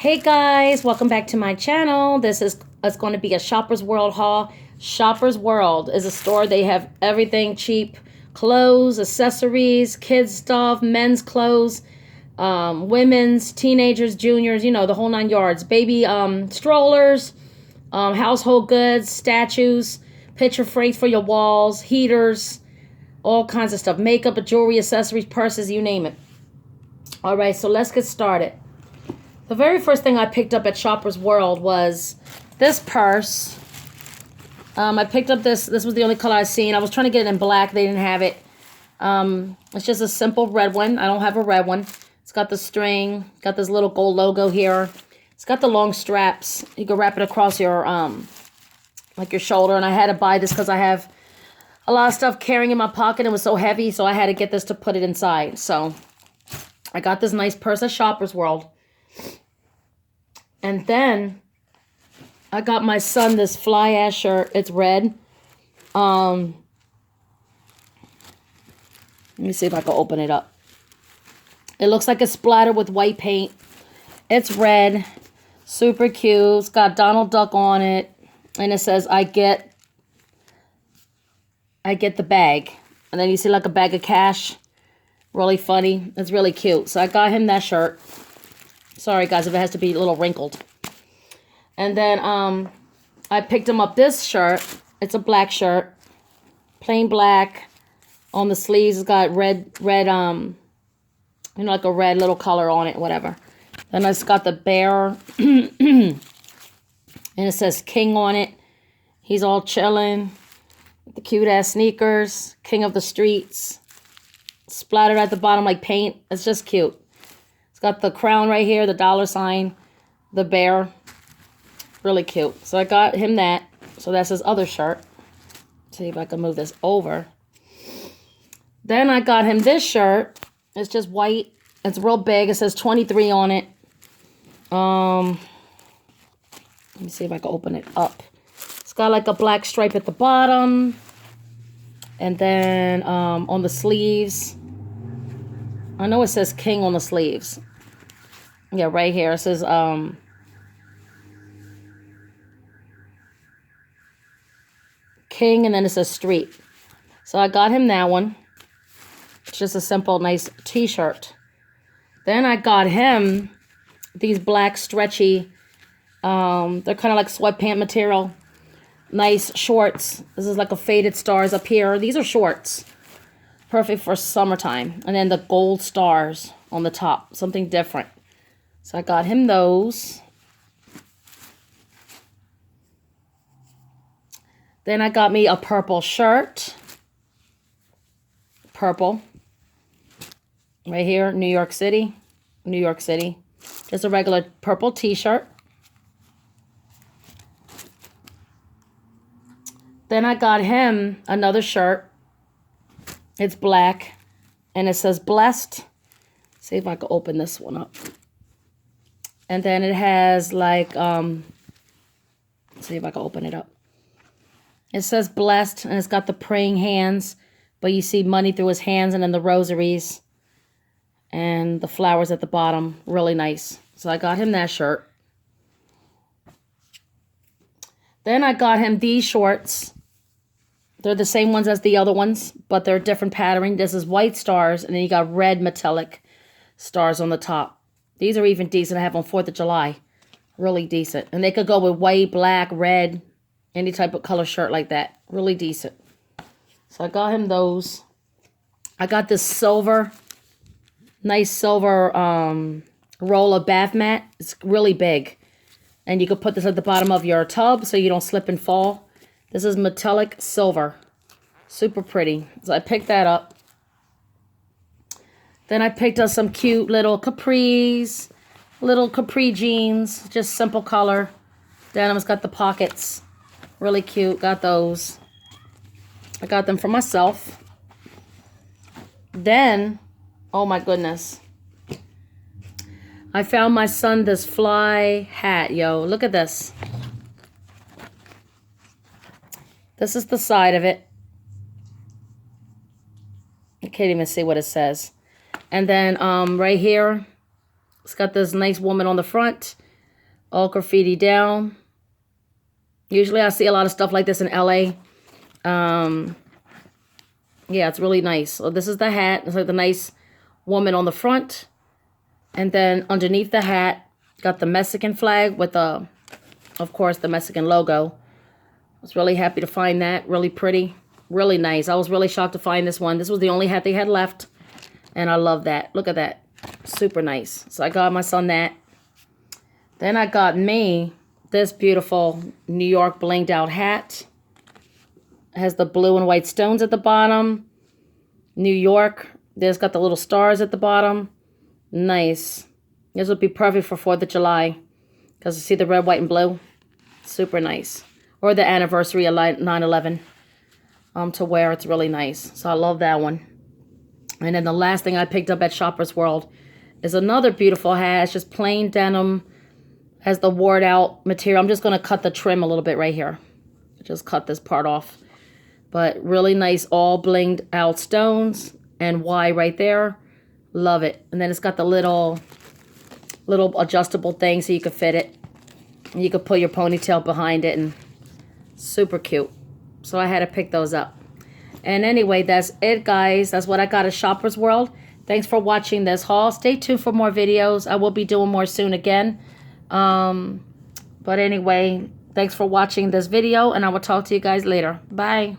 Hey guys, welcome back to my channel. This is it's going to be a Shoppers World haul. Shoppers World is a store. They have everything cheap. Clothes, accessories, kids stuff, men's clothes, women's, teenagers, juniors, you know, the whole nine yards. Baby strollers, household goods, statues, picture frames for your walls, heaters, all kinds of stuff. Makeup, jewelry, accessories, purses, you name it. All right, so let's get started. The very first thing I picked up at Shoppers World was this purse. I picked up this. This was the only color I seen. I was trying to get it in black. They didn't have it. It's just a simple red one. I don't have a red one. It's got the string. Got this little gold logo here. It's got the long straps. You can wrap it across your, like your shoulder. And I had to buy this because I have a lot of stuff carrying in my pocket. It was so heavy, so I had to get this to put it inside. So I got this nice purse at Shoppers World. And then I got my son this fly ash shirt. It's red. Let me see if I can open it up. It looks like it's splattered with white paint. It's red. Super cute. It's got Donald Duck on it. And it says, I get the bag. And then you see like a bag of cash. Really funny. It's really cute. So I got him that shirt. Sorry, guys, if it has to be a little wrinkled. And then I picked him up this shirt. It's a black shirt. Plain black. On the sleeves, it's got red, you know, like a red little color on it, whatever. Then it's got the bear. And it says King on it. He's all chilling. With the cute-ass sneakers. King of the streets. Splattered at the bottom like paint. It's just cute. It's got the crown right here, the dollar sign, the bear. Really cute. So I got him that. So that's his other shirt. See if I can move this over. Then I got him this shirt. It's just white. It's real big. It says 23 on it. Let me see if I can open it up. It's got like a black stripe at the bottom. And then on the sleeves. I know it says King on the sleeves. Yeah, right here. It says, King, and then it says Street. So I got him that one. It's just a simple, nice t-shirt. Then I got him these black, stretchy, they're kind of like sweatpant material. Nice shorts. This is like a faded stars up here. These are shorts. Perfect for summertime. And then the gold stars on the top. Something different. So I got him those. Then I got me a purple shirt. Purple. Right here, New York City. New York City. Just a regular purple t-shirt. Then I got him another shirt. It's black. And it says Blessed. See if I can open this one up. And then it has like, see if I can open it up. It says Blessed, and it's got the praying hands. But you see money through his hands and then the rosaries. And the flowers at the bottom. Really nice. So I got him that shirt. Then I got him these shorts. They're the same ones as the other ones, but they're different patterning. This is white stars, and then you got red metallic stars on the top. These are even decent. I have on 4th of July. Really decent. And they could go with white, black, red, any type of color shirt like that. Really decent. So I got him those. I got this silver, nice silver roll of bath mat. It's really big. And you could put this at the bottom of your tub so you don't slip and fall. This is metallic silver. Super pretty. So I picked that up. Then I picked up some cute little capris. Little capri jeans. Just simple color. Denim's got the pockets. Really cute. Got those. I got them for myself. Then, oh my goodness. I found my son this fly hat, yo. Look at this. This is the side of it. I can't even see what it says. And then right here, it's got this nice woman on the front. all graffiti down. Usually I see a lot of stuff like this in LA. Yeah, it's really nice. So this is the hat. It's like the nice woman on the front. And then underneath the hat, got the Mexican flag with the, of course, the Mexican logo. I was really happy to find that. Really pretty. Really nice. I was really shocked to find this one. This was the only hat they had left. And I love that. Look at that. Super nice. So I got my son that. Then I got me this beautiful New York blinged out hat. It has the blue and white stones at the bottom. New York. There's got the little stars at the bottom. Nice. This would be perfect for 4th of July. Because you see the red, white, and blue. Super nice. Or the anniversary of 9/11. To wear. It's really nice. So I love that one. And then the last thing I picked up at Shoppers World is another beautiful hat. It's just plain denim. Has the ward out material. I'm just going to cut the trim a little bit right here. Just cut this part off. But really nice all blinged out stones. And Y right there. Love it. And then it's got the little adjustable thing so you can fit it. And you could put your ponytail behind it. And super cute. So I had to pick those up. And anyway, that's it, guys. That's what I got at Shoppers World. Thanks for watching this haul. Stay tuned for more videos. I will be doing more soon again. But anyway, thanks for watching this video, and I will talk to you guys later. Bye.